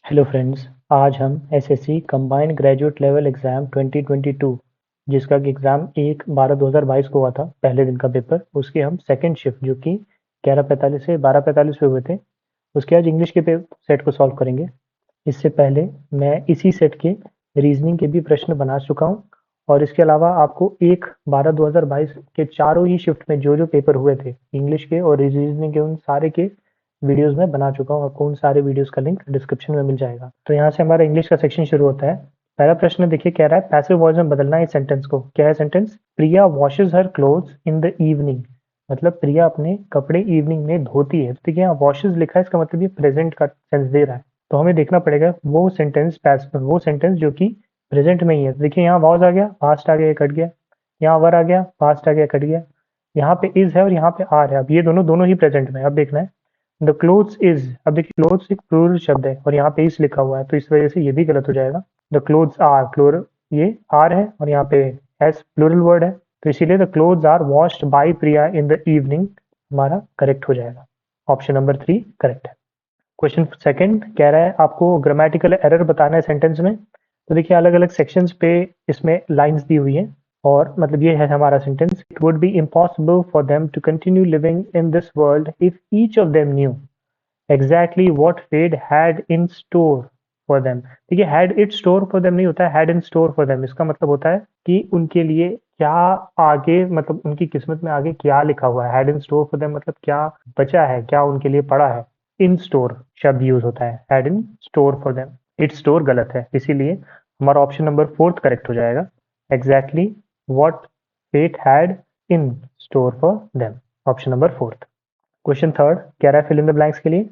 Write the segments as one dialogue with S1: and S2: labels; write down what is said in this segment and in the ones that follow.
S1: Hello friends. आज हम SSC combined graduate level exam 2022 जिसका कि एग्ज़ाम 1/12/2022 को हुआ था, पहले दिन का पेपर, उसके हम सेकंड शिफ्ट जो कि 11:45 से 12:45 पे हुए थे, उसके आज इंग्लिश के सेट को सॉल्व करेंगे। इससे पहले मैं इसी सेट के रीजनिंग के भी प्रश्न बना चुका हूँ और इसके अलावा आपको 1/12/2022 के चारों ही शिफ्ट में जो जो पेपर हुए थे इंग्लिश के और रीजनिंग के, उन सारे के वीडियोस में बना चुका हूँ। आपको उन सारे वीडियोस का लिंक डिस्क्रिप्शन में मिल जाएगा। तो यहाँ से हमारा इंग्लिश का सेक्शन शुरू होता है। पहला प्रश्न देखिए, कह रहा है पैसिव वॉइस में बदलना है इस सेंटेंस को। क्या है sentence? Priya washes her clothes in the evening. मतलब प्रिया अपने कपड़े इवनिंग में धोती है। तो देखिए यहाँ वॉशेज लिखा है, इसका मतलब ये प्रेजेंट का सेंस दे रहा है। तो हमें देखना पड़ेगा वो सेंटेंस जो कि प्रेजेंट में ही है। तो देखिए यहाँ वॉज आ गया, पास्ट आ गया, ये कट गया। यहाँ वर आ गया, पास्ट आ गया, कट गया। यहाँ पे इज है और यहाँ पे आर है। अब ये दोनों दोनों ही प्रेजेंट में है। अब देखना है द क्लोथ्स इज। अब देखिए क्लोथ्स एक प्लूरल शब्द है और यहाँ पे इज लिखा हुआ है, तो इस वजह से ये भी गलत हो जाएगा। द क्लोथ्स आर प्लूरल, ये आर है और यहाँ पे एस प्लूरल वर्ड है, तो इसीलिए the clothes are washed by Priya in the evening हमारा करेक्ट हो जाएगा। ऑप्शन नंबर 3 करेक्ट है। क्वेश्चन सेकंड कह रहा है आपको ग्रामेटिकल एरर बताना है सेंटेंस में। तो देखिए अलग अलग सेक्शंस पे इसमें लाइंस दी हुई हैं और मतलब ये है हमारा sentence. It would be impossible for them to continue living in this world if each of them knew exactly what fate had in store for them. देखिए had it store for them नहीं होता है, had in store for them. इसका मतलब होता है कि उनके लिए क्या आगे, मतलब उनकी किस्मत में आगे क्या लिखा हुआ है। Had in store for them मतलब क्या बचा है, क्या उनके लिए पड़ा है। इन स्टोर शब्द यूज होता है, had in store for them. It store गलत है, इसीलिए हमारा ऑप्शन नंबर फोर्थ करेक्ट हो जाएगा। Exactly what fate had in store for them, option number fourth. Question third कह रहा है फिल इन द ब्लैंक्स के लिए।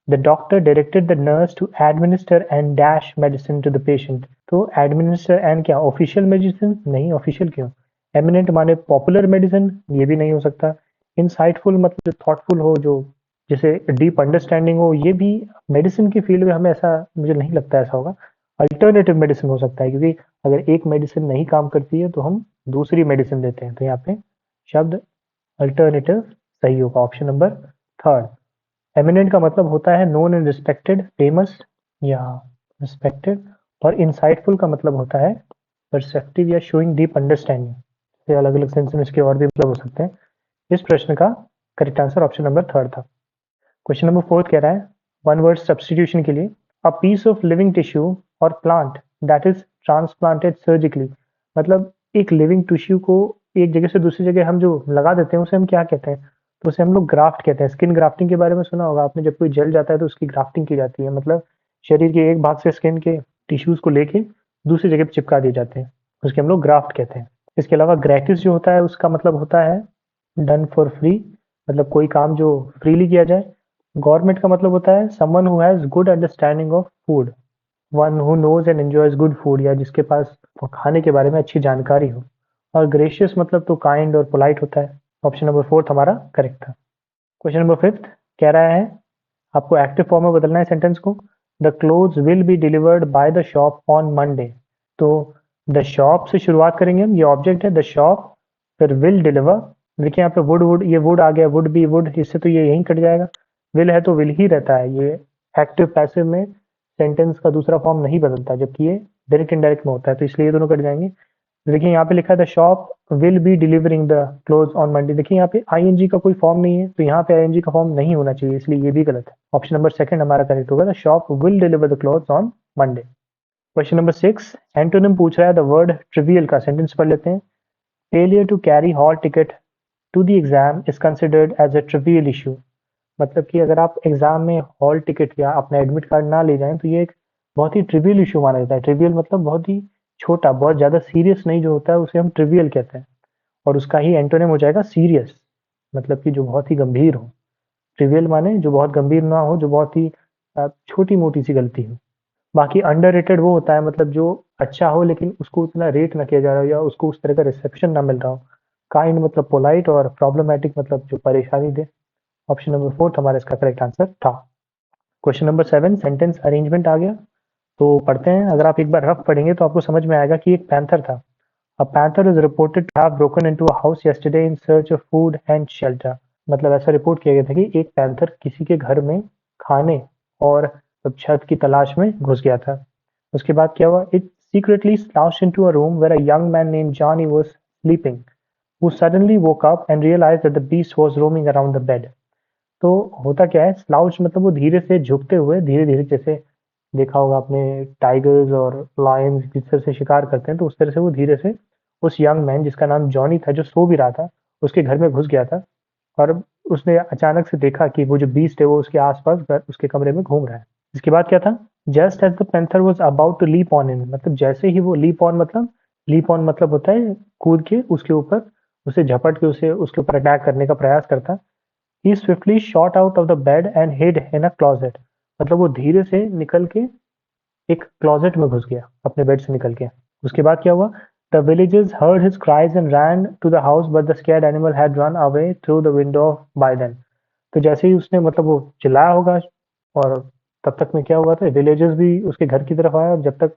S1: The doctor directed the nurse to administer and dash medicine to the patient. तो administer and क्या official medicine? नहीं, official क्यों? Eminent माने पॉपुलर मेडिसिन, ये भी नहीं हो सकता। इंसाइटफुल मतलब थॉटफुल हो, जो जिसे डीप अंडरस्टैंडिंग हो, ये भी मेडिसिन की फील्ड में हमें ऐसा, मुझे नहीं लगता ऐसा होगा। अल्टरनेटिव मेडिसिन हो सकता है, क्योंकि अगर एक मेडिसिन नहीं काम करती है तो हम दूसरी मेडिसिन देते हैं। तो यहाँ पे शब्द अल्टरनेटिव सही होगा, ऑप्शन नंबर थर्ड। एमिनेंट का मतलब होता है नोन एंड रिस्पेक्टेड, फेमस या रिस्पेक्टेड। और इंसाइटफुल का मतलब होता है परसेप्टिव या शोइंग डीप अंडरस्टैंडिंग। से अलग अलग सेंस में इसके और भी मतलब हो सकते हैं। इस प्रश्न का correct answer option number third था। क्वेश्चन नंबर फोर्थ कह रहा है वन वर्ड सब्सटीट्यूशन के लिए। A piece of living tissue और plant that is transplanted surgically. मतलब एक लिविंग टिश्यू को एक जगह से दूसरी जगह हम जो लगा देते हैं उसे हम क्या कहते हैं? तो उसे हम लोग ग्राफ्ट कहते हैं। स्किन ग्राफ्टिंग के बारे में सुना होगा आपने, जब कोई जल जाता है तो उसकी ग्राफ्टिंग की जाती है। मतलब शरीर के एक भाग से स्किन के टिश्यूज को लेके दूसरी जगह पे चिपका दिए जाते हैं, उसके हम लोग ग्राफ्ट कहते हैं। इसके अलावा ग्रेटिस जो होता है उसका मतलब होता है डन फॉर फ्री, मतलब कोई काम जो फ्रीली किया जाए। गवर्नमेंट का मतलब होता है someone who has good understanding of food, one who knows and enjoys good food, या जिसके पास खाने के बारे में अच्छी जानकारी हो। और ग्रेशियस मतलब तो काइंड और पोलाइट होता है। ऑप्शन नंबर फोर्थ हमारा करेक्ट था। क्वेश्चन नंबर फिफ्थ कह रहा है आपको एक्टिव फॉर्म में बदलना है सेंटेंस को। The clothes will be delivered by the shop on Monday. तो द शॉप से शुरुआत करेंगे हम, ये ऑब्जेक्ट है द शॉप, फिर विल डिलीवर। देखिए यहाँ पे वुड वुड, ये वुड आ गया, वुड बी वुड, इससे तो ये यहीं कट जाएगा। विल है तो विल ही रहता है। ये एक्टिव पैसिव में सेंटेंस का दूसरा फॉर्म नहीं बदलता, जबकि ये डायरेक्ट इनडायरेक्ट में होता है, तो इसलिए ये दोनों कट जाएंगे। देखिए यहाँ पे लिखा है the shop will be delivering the cloth on Monday. देखिए यहाँ पे आईएनजी का कोई फॉर्म नहीं है, तो यहाँ पे आईएनजी का फॉर्म नहीं होना चाहिए, इसलिए ये भी गलत है। ऑप्शन नंबर सेकंड हमारा करेक्ट होगा, the shop will deliver the clothes on Monday. Question number 6 antonym पूछ रहा है द वर्ड ट्रिवियल का। सेंटेंस पढ़ लेते हैं। Failure to carry hall ticket to the exam is considered as a trivial issue. मतलब कि अगर आप एग्जाम में हॉल टिकट या अपना एडमिट कार्ड ना ले जाएं तो ये एक बहुत ही ट्रिवियल इशू माना जाता है। ट्रिवियल मतलब बहुत ही छोटा, बहुत ज्यादा सीरियस नहीं जो होता है उसे हम ट्रिवियल कहते हैं। और उसका ही एंटोनिम हो जाएगा सीरियस, मतलब कि जो बहुत ही गंभीर हो। ट्रिवियल माने जो बहुत गंभीर ना हो, जो बहुत ही छोटी मोटी सी गलती हो। बाकी अंडररेटेड वो होता है मतलब जो अच्छा हो लेकिन उसको उतना रेट ना किया जा रहा हो या उसको उस तरह का रिसेप्शन ना मिल रहा हो। काइंड मतलब पोलाइट, और प्रॉब्लमैटिक मतलब जो परेशानी दे। ऑप्शन नंबर फोर्थ हमारा इसका करेक्ट आंसर था। क्वेश्चन नंबर 7 सेंटेंस अरेंजमेंट आ गया, तो पढ़ते हैं। अगर आप एक बार रफ पढ़ेंगे तो आपको समझ में आएगा कि एक पैंथर था। A panther is reported to have broken into a house yesterday in search of food and shelter। मतलब ऐसा रिपोर्ट किया गया था कि एक पैंथर किसी के घर में खाने और तब छत की तलाश में घुस गया था। उसके बाद क्या हुआ? It secretly slouched into a room where a young man named Johnny was sleeping, who suddenly woke up and realized that the beast was roaming around the bed. तो होता क्या है, स्लाउच मतलब वो धीरे से झुकते हुए धीरे धीरे, जैसे देखा होगा आपने टाइगर्स और लायंस जिस तरह से शिकार करते हैं, तो उस तरह से वो धीरे से उस यंग मैन जिसका नाम जॉनी था, जो सो भी रहा था, उसके घर में घुस गया था। और उसने अचानक से देखा कि वो जो बीस्ट है वो उसके आसपास उसके कमरे में घूम रहा है। इसके बाद क्या था? Just as the panther was about to leap on in, मतलब जैसे ही वो लीप ऑन मतलब होता है कूद के उसके ऊपर, उसे झपट के उसे उसके ऊपर अटैक करने का प्रयास करता। He swiftly shot out of the bed and hid in a closet, मतलब वो धीरे से निकल के एक क्लोजेट में घुस गया अपने बेड से निकल के। उसके बाद क्या हुआ? The villagers heard his cries and ran to the house, but the scared animal had run away through the window by then. तो जैसे ही उसने मतलब वो चिल्लाया होगा, और तब तक में क्या हुआ था, विलेजर्स भी उसके घर की तरफ आया, और जब तक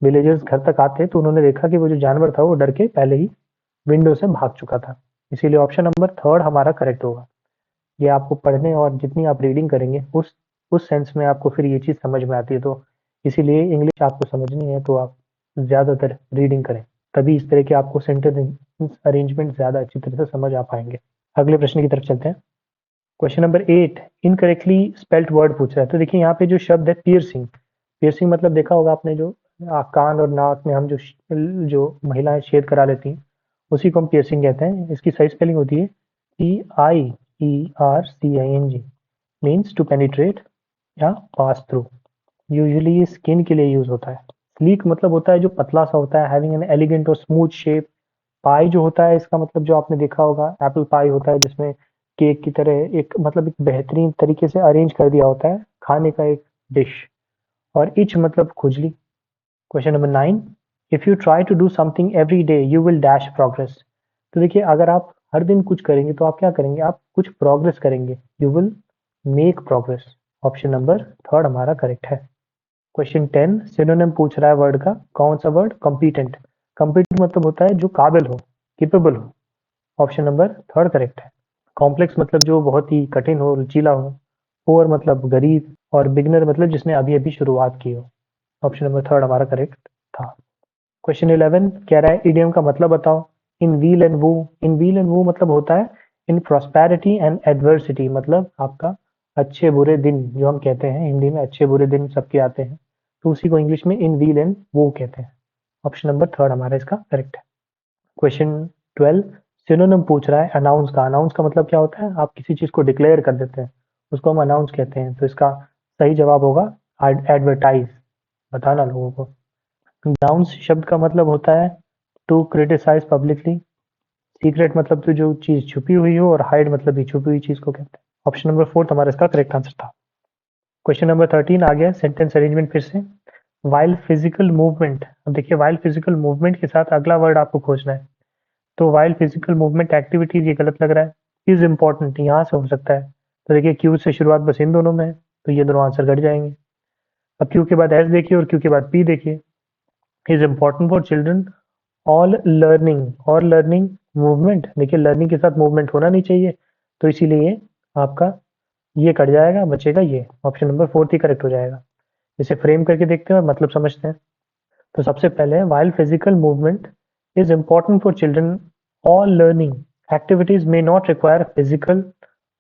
S1: विलेजर्स घर तक आते तो उन्होंने देखा कि वो जो जानवर था वो डर के पहले ही विंडो से भाग चुका था। इसीलिए ऑप्शन नंबर थर्ड हमारा करेक्ट होगा। ये आपको पढ़ने और जितनी आप रीडिंग करेंगे उस सेंस में आपको फिर ये चीज़ समझ में आती है। तो इसीलिए इंग्लिश आपको समझनी है तो आप ज़्यादातर रीडिंग करें, तभी इस तरह के आपको सेंटेंस अरेंजमेंट ज़्यादा अच्छी तरह से समझ आ पाएंगे। अगले प्रश्न की तरफ चलते हैं। Question number 8, incorrectly spelt word पूछ रहा है। तो देखिए यहाँ पे जो शब्द है पियर्सिंग, पियर्सिंग मतलब देखा होगा आपने, जो कान और नाक में हम जो महिलाएं छेद करा लेती हैं, उसी को हम पियर्सिंग कहते हैं। इसकी सही स्पेलिंग होती है PIERCING, मीन्स टू पेनिट्रेट या पास थ्रू। यूजुअली ये स्किन के लिए यूज होता है। स्लीक मतलब होता है जो पतला सा होता है, हैविंग एन एलिगेंट और स्मूथ शेप। पाई जो होता है, इसका मतलब जो आपने देखा होगा एप्पल पाई होता है, जिसमें केक की तरह एक मतलब एक बेहतरीन तरीके से अरेंज कर दिया होता है खाने का एक डिश। और इच मतलब खुजली। Question number 9, if you try to do something every day you will dash progress. तो देखिए अगर आप हर दिन कुछ करेंगे तो आप क्या करेंगे? आप कुछ प्रोग्रेस करेंगे, you will make progress. Option number third हमारा करेक्ट है। क्वेश्चन 10, सिनोनिम पूछ रहा है वर्ड का। कौन सा वर्ड? कॉम्पिटेंट। कॉम्पिटेंट मतलब होता है जो काबिल हो, केपेबल हो। ऑप्शन नंबर थर्ड करेक्ट है। कॉम्प्लेक्स मतलब जो बहुत ही कठिन हो, लचीला हो। पुअर मतलब गरीब, और बिगनर मतलब जिसने अभी अभी शुरुआत की हो। ऑप्शन नंबर थर्ड हमारा करेक्ट था। क्वेश्चन 11 कह रहा है इडियम का मतलब बताओ। इन व्हील एंड वो, इन व्हील एंड वो मतलब होता है इन प्रॉस्पेरिटी एंड एडवर्सिटी, मतलब आपका अच्छे बुरे दिन, जो हम कहते हैं हिंदी में अच्छे बुरे दिन सबके आते हैं, तो उसी को इंग्लिश में इन व्हील एंड वो कहते हैं। ऑप्शन नंबर थर्ड हमारा इसका करेक्ट है। क्वेश्चन 12, सिनोनिम पूछ रहा है अनाउंस का। अनाउंस का मतलब क्या होता है? आप किसी चीज को डिक्लेयर कर देते हैं, उसको हम अनाउंस कहते हैं। तो इसका सही जवाब होगा एडवर्टाइज, बताना लोगों को। डाउन्स शब्द का मतलब होता है टू क्रिटिसाइज पब्लिकली। सीक्रेट मतलब तो जो चीज छुपी हुई हो, और हाइड मतलब भी छुपी हुई चीज को कहते हैं। ऑप्शन नंबर फोर्थ हमारा इसका करेक्ट आंसर था। क्वेश्चन नंबर 13 आ गया सेंटेंस अरेंजमेंट फिर से। वाइल फिजिकल मूवमेंट, अब देखिए वाइल फिजिकल मूवमेंट के साथ अगला वर्ड आपको खोजना है। तो वाइल फिजिकल मूवमेंट एक्टिविटीज, ये गलत लग रहा है। इज इम्पोर्टेंट यहाँ से हो सकता है। तो देखिए क्यू से शुरुआत बस इन दोनों में है, तो ये दोनों आंसर घट जाएंगे। अब क्यू के बाद एस देखिए और क्यू के बाद पी देखिए। Is important for children all learning, और लर्निंग मूवमेंट, देखिए लर्निंग के साथ मूवमेंट होना नहीं चाहिए, तो इसीलिए आपका ये कट जाएगा, बचेगा ये। ऑप्शन नंबर फोर्थ ही करेक्ट हो जाएगा। इसे फ्रेम करके देखते हैं और मतलब समझते हैं। तो सबसे पहले while physical movement is important for children, all learning activities may not require physical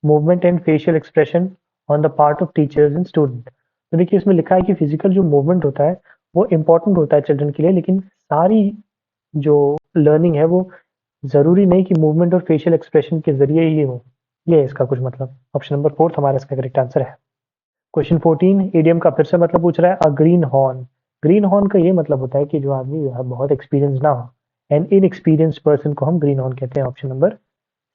S1: movement and facial expression on the part of teachers and student। तो देखिए इसमें लिखा है कि फिजिकल जो मूवमेंट होता है वो इम्पोर्टेंट होता है चिल्ड्रन के लिए, लेकिन सारी जो लर्निंग है वो जरूरी नहीं कि मूवमेंट और फेशियल एक्सप्रेशन के जरिए ही हो। ये है इसका कुछ मतलब। ऑप्शन नंबर फोर्थ हमारा इसका करेक्ट आंसर है। क्वेश्चन 14, ईडियम का फिर से मतलब पूछ रहा है अ ग्रीन हॉर्न। ग्रीन हॉर्न का ये मतलब होता है कि जो आदमी बहुत एक्सपीरियंस ना हो, एन इनएक्सपीरियंस्ड पर्सन को हम ग्रीन हॉर्न कहते हैं। ऑप्शन नंबर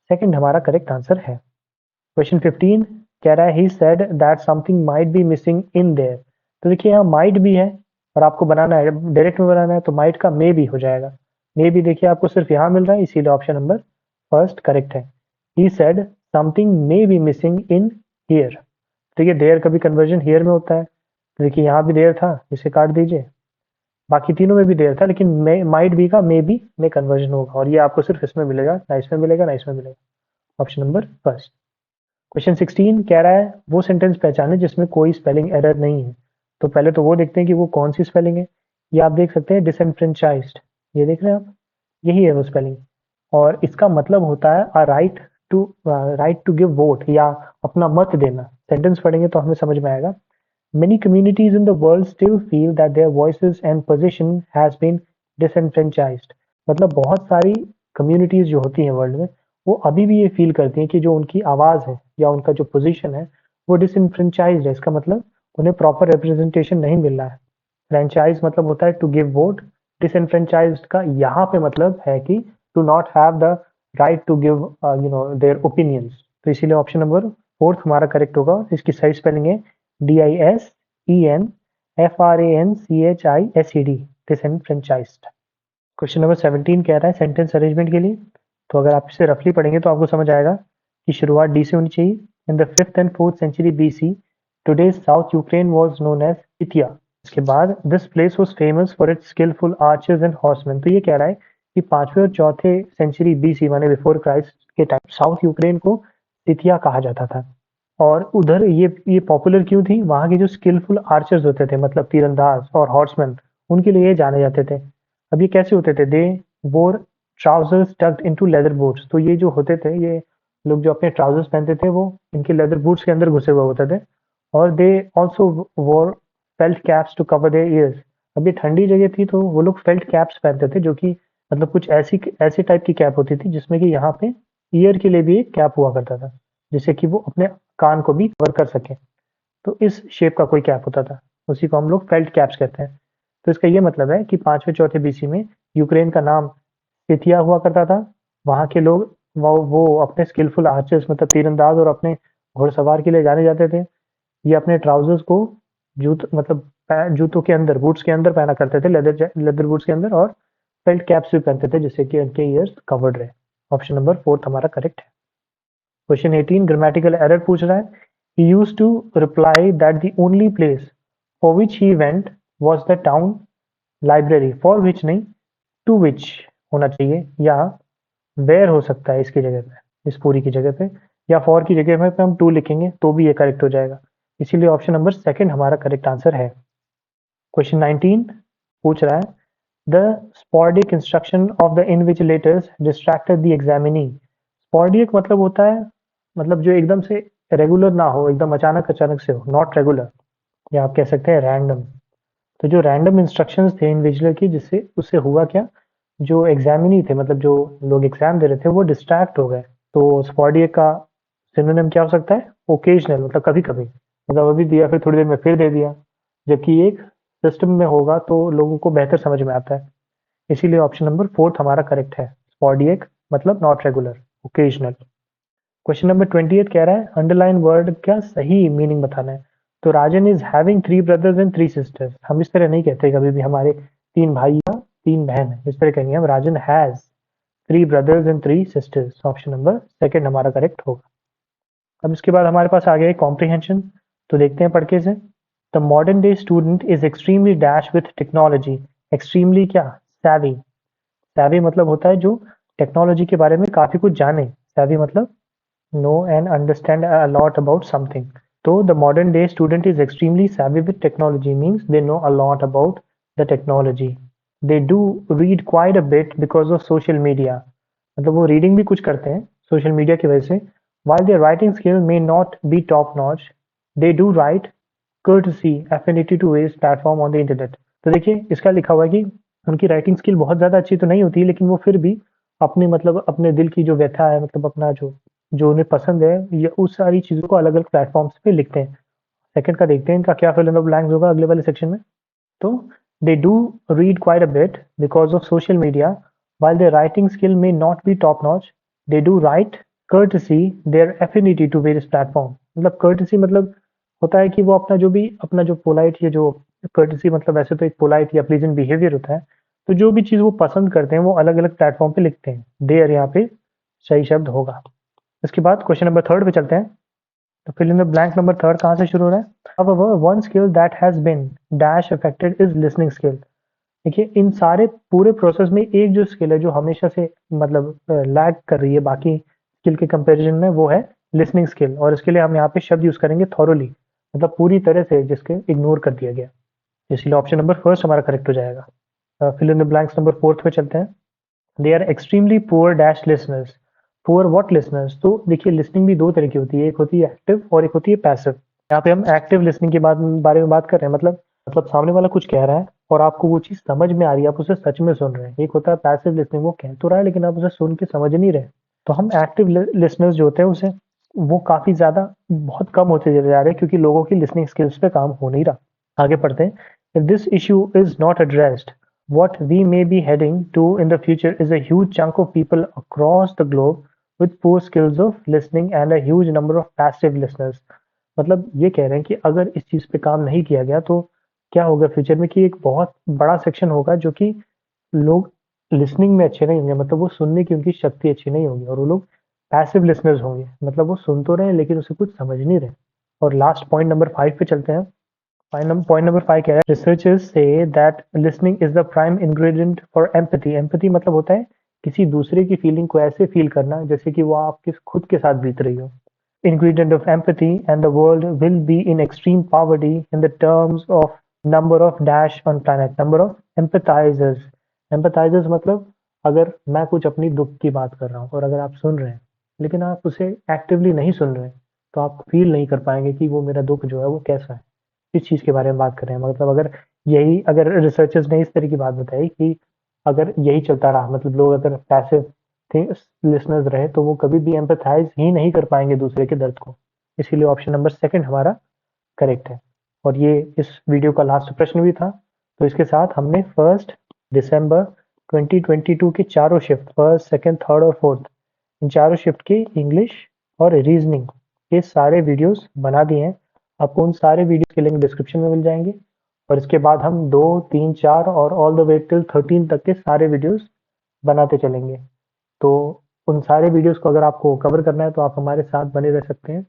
S1: सेकंड हमारा करेक्ट आंसर है। क्वेश्चन 15 कह रहा है he said that something might be missing in their. तो देखिए यहाँ माइट भी है, और आपको बनाना है डायरेक्ट में बनाना है, तो माइट का मे भी हो जाएगा। मे भी देखिए आपको सिर्फ यहाँ मिल रहा है, इसीलिए ऑप्शन नंबर फर्स्ट करेक्ट है। He said something may be missing in here. देखिए देयर का भी कन्वर्जन हियर में होता है, तो देखिए यहाँ भी देयर था, इसे काट दीजिए। बाकी तीनों में भी देयर था, लेकिन मे माइट बी का मे बी में कन्वर्जन होगा, और ये आपको सिर्फ इसमें मिलेगा, ना इसमें मिलेगा ना इसमें मिलेगा। Option number first. क्वेश्चन 16 कह रहा है वो सेंटेंस पहचाने जिसमें कोई स्पेलिंग एरर नहीं है। तो पहले तो वो देखते हैं कि वो कौन सी स्पेलिंग है। ये आप देख सकते हैं डिसएनफ्रेंचाइज्ड, ये देख रहे हैं आप, यही है वो स्पेलिंग। और इसका मतलब होता है राइट टू गिव वोट, या अपना मत देना। सेंटेंस पढ़ेंगे तो हमें समझ में आएगा। Many communities in the world still feel that their voices and position has been disenfranchised। मतलब बहुत सारी कम्युनिटीज जो होती हैं वर्ल्ड में, वो अभी भी ये फील करती हैं कि जो उनकी आवाज़ है या उनका जो पोजीशन है वो डिसएनफ्रेंचाइज्ड है। इसका मतलब उन्हें प्रॉपर रिप्रेजेंटेशन नहीं मिल रहा है। फ्रेंचाइज मतलब होता है टू गिव वोट, डिसएनफ्रेंचाइज्ड का यहाँ पे मतलब है कि to not have the right to give their opinions. तो इसीलिए ऑप्शन नंबर फोर्थ हमारा करेक्ट होगा। इसकी सही स्पेलिंग है DISENFRANCHISED, डिसएनफ्रेंचाइज्ड। क्वेश्चन नंबर 17 कह रहा है सेंटेंस अरेंजमेंट के लिए। तो अगर आप इसे रफली पढ़ेंगे तो आपको समझ आएगा कि शुरुआत डी से होनी चाहिए। In the 5th and 4th century BC, today's South Ukraine was known as Scythia। इसके बाद this place was famous for its skillful archers and horsemen। तो ये कह रहा है कि 5वें और 4थे सेंचुरी BC माने बिफोर क्राइस्ट के टाइम साउथ यूक्रेन को सिथिया कहा जाता था। और उधर ये पॉपुलर क्यों थी? वहाँ के जो स्किलफुल आर्चर्स होते थे, मतलब तीरंदाज और हॉर्समैन, उनके लिए ये जाने जाते थे। अब ये कैसे होते थे? They wore trousers tucked into leather boots. तो ये जो होते थे, ये लोग जो अपने ट्राउजर्स पहनते थे वो इनके लेदर बूट्स के अंदर घुसे हुए होते थे। और they also wore felt caps to cover their ears. अब ये ठंडी जगह थी तो वो लोग फेल्ट कैप्स पहनते थे, जो कि मतलब कुछ ऐसी टाइप की कैप होती थी जिसमें कि यहाँ पे ईयर के लिए भी एक कैप हुआ करता था, जिससे कि वो अपने कान को भी कवर कर सके। तो इस शेप का कोई कैप होता था, उसी को हम लोग फेल्ट कैप्स कहते हैं। तो इसका ये मतलब है कि 5वें 4थे BC में यूक्रेन का नाम सिथिया हुआ करता था। वहाँ के लोग वो अपने स्किलफुल आर्चर्स मतलब तीरंदाज और अपने घुड़सवार के लिए जाने जाते थे। ये अपने ट्राउजर्स को जूतों के अंदर, बूट्स के अंदर पहना करते थे, लेदर बूट्स के अंदर, और फेल्ट कैप्स भी पहनते थे जिससे कि उनके ईयर्स कवर्ड रहे। ऑप्शन नंबर फोर्थ हमारा करेक्ट है। क्वेश्चन 18 ग्रामेटिकल एरर पूछ रहा है। He used to reply that the only place for which he went was the town library। for which नहीं, to which होना चाहिए, या where हो सकता है इसकी जगह पे, इस पूरी की जगह पे, या for की जगह पे हम to लिखेंगे तो भी ये करेक्ट हो जाएगा। इसीलिए ऑप्शन नंबर सेकंड हमारा करेक्ट आंसर है। क्वेश्चन 19 पूछ रहा है the sporadic instruction of the invigilators distracted the examinee. Sporadic मतलब होता है, मतलब जो एकदम से रेगुलर ना हो, एकदम अचानक अचानक से हो, नॉट रेगुलर, या आप कह सकते हैं रैंडम। तो जो रैंडम इंस्ट्रक्शंस थे इन्विजिलर की, जिससे उससे हुआ क्या, जो एग्जामिनी थे, मतलब जो लोग एग्जाम दे रहे थे, वो डिस्ट्रैक्ट हो गए। तो स्पॉर्डिक का सिनोनिम क्या हो सकता है? ओकेजनल, मतलब कभी कभी, मतलब अभी दिया फिर थोड़ी देर में फिर दे दिया। जबकि एक सिस्टम में होगा तो लोगों को बेहतर समझ में आता है। इसीलिए ऑप्शन नंबर फोर्थ हमारा करेक्ट है। स्पॉर्डिक मतलब not regular, occasional. Question number 28 कह रहा है अंडरलाइन वर्ड का सही मीनिंग बताना है। तो Rajan is having 3 brothers and 3 sisters. हम इस तरह नहीं कहते कभी भी हमारे 3 भाई या 3 बहन है, इस तरह कहेंगे हम Rajan has 3 brothers and 3 sisters. Option number second हमारा करेक्ट होगा। अब इसके बाद हमारे पास आ गया कॉम्प्रिहेंशन। तो देखते हैं पढ़ के से। The modern day student is extremely dash with technology. Extremely क्या? savvy। savvy मतलब होता है जो टेक्नोलॉजी के बारे में काफी कुछ जाने। savvy मतलब know and understand a lot about something। So the modern day student is extremely savvy with technology means they know a lot about the technology। They do read quite a bit because of social media। मतलब वो reading भी कुछ करते हैं social media की वजह से। While their writing skill may not be top notch, they do write courtesy affinity to various platform on the internet। तो देखिए इसका लिखा हुआ है कि उनकी राइटिंग स्किल बहुत ज़्यादा अच्छी तो नहीं होती, लेकिन वो फिर भी अपने मतलब अपने दिल की जो व्यथा है, मतलब अपना जो जो उन्हें पसंद है, ये उस सारी चीज़ों को अलग अलग प्लेटफॉर्म्स पे लिखते हैं। सेकंड का देखते हैं इनका क्या फिल इन द ब्लैंक्स होगा अगले वाले सेक्शन में। तो they do read quite a bit because of social media while their writing skill may not be top notch, they do write courtesy their affinity to various platform। मतलब courtesy मतलब होता है कि वो अपना जो पोलाइट, ये जो courtesy मतलब वैसे तो एक पोलाइट या प्लीजेंट बिहेवियर होता है। तो जो भी चीज़ वो पसंद करते हैं वो अलग अलग प्लेटफॉर्म पे लिखते हैं। देयर यहाँ पे सही शब्द होगा। इसके बाद क्वेश्चन नंबर थर्ड पे चलते हैं। तो fill in the blank number third कहाँ से शुरू हो रहा है? अब one skill that has been dash affected is listening skill. देखिए इन सारे पूरे प्रोसेस में एक जो स्किल है जो हमेशा से मतलब लैग कर रही है बाकी स्किल के कंपैरिजन में, वो है लिसनिंग स्किल, और इसके लिए हम यहाँ पे शब्द यूज करेंगे थॉरोली, मतलब पूरी तरह से जिसके इग्नोर कर दिया गया। इसलिए ऑप्शन नंबर फर्स्ट हमारा करेक्ट हो जाएगा। Fill in the blanks number fourth पे चलते हैं। They are extremely poor dash listeners. Poor what listeners? तो देखिए लिसनिंग भी दो तरह की होती है, एक होती है एक्टिव और एक होती है पैसिव। यहाँ पे हम एक्टिव लिसनिंग के बारे में बात कर रहे हैं, मतलब सामने वाला कुछ कह रहा है और आपको वो चीज समझ में आ रही है, आप उसे सच में सुन रहे हैं। एक होता है पैसिव लिसनिंग, वो कह तो रहा है लेकिन आप उसे सुन के समझ नहीं रहे। तो हम एक्टिव लिसनर्स जो होते हैं उसे वो काफी ज्यादा बहुत कम होते चले जा रहे हैं, क्योंकि लोगों की लिसनिंग स्किल्स पे काम हो नहीं रहा। आगे पढ़ते हैं। If this issue is not addressed, what we may be heading to in the future is a huge chunk of people across the globe with poor skills of listening and a huge number of passive listeners। मतलब ये कह रहे हैं कि अगर इस चीज पे काम नहीं किया गया तो क्या होगा फ्यूचर में, कि एक बहुत बड़ा सेक्शन होगा जो कि लोग लिसनिंग में अच्छे नहीं होंगे, मतलब वो सुनने की उनकी शक्ति अच्छी नहीं होगी, और वो लोग पैसिव लिसनर्स होंगे, मतलब वो सुन तो रहे हैं लेकिन उसे कुछ समझ नहीं रहे। और लास्ट पॉइंट नंबर 5 पे चलते हैं। पॉइंट नंबर 5 क्या है? Researchers say that listening is the prime ingredient for empathy. Empathy मतलब होता है किसी दूसरे की फीलिंग को ऐसे फील करना जैसे कि वो आपके खुद के साथ बीत रही हो। Ingredient of empathy, and the world will be in extreme poverty in the terms of number of dash on planet, number of empathizers। empathizers मतलब अगर मैं कुछ अपनी दुख की बात कर रहा हूँ और अगर आप सुन रहे हैं लेकिन आप उसे एक्टिवली नहीं सुन रहे हैं, तो आप फील नहीं कर पाएंगे कि वो मेरा दुख जो है वो कैसा है। इस चीज के बारे में बात कर रहे हैं, मतलब अगर रिसर्चर्स ने इस तरह की बात बताई कि अगर यही चलता रहा, मतलब लोग अगर पैसिव लिसनर्स रहे तो वो कभी भी एम्पैथाइज ही नहीं कर पाएंगे दूसरे के दर्द को। इसीलिए ऑप्शन नंबर सेकंड हमारा करेक्ट है। और ये इस वीडियो का लास्ट प्रश्न भी था। तो इसके साथ हमने 1 दिसंबर 2022 की चारों शिफ्ट, फर्स्ट सेकंड थर्ड और फोर्थ, इन चारों शिफ्ट की इंग्लिश और रीजनिंग ये सारे वीडियोस बना दिए हैं। आपको उन सारे वीडियोस के लिंक डिस्क्रिप्शन में मिल जाएंगे। और इसके बाद हम 2, 3, 4 और ऑल द वे टिल 13 तक के सारे वीडियोस बनाते चलेंगे। तो उन सारे वीडियोस को अगर आपको कवर करना है तो आप हमारे साथ बने रह सकते हैं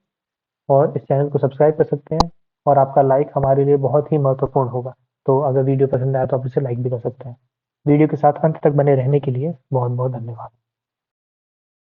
S1: और इस चैनल को सब्सक्राइब कर सकते हैं। और आपका लाइक हमारे लिए बहुत ही महत्वपूर्ण होगा। तो अगर वीडियो पसंद आया तो आप इसे लाइक भी कर सकते हैं। वीडियो के साथ अंत तक बने रहने के लिए बहुत बहुत धन्यवाद।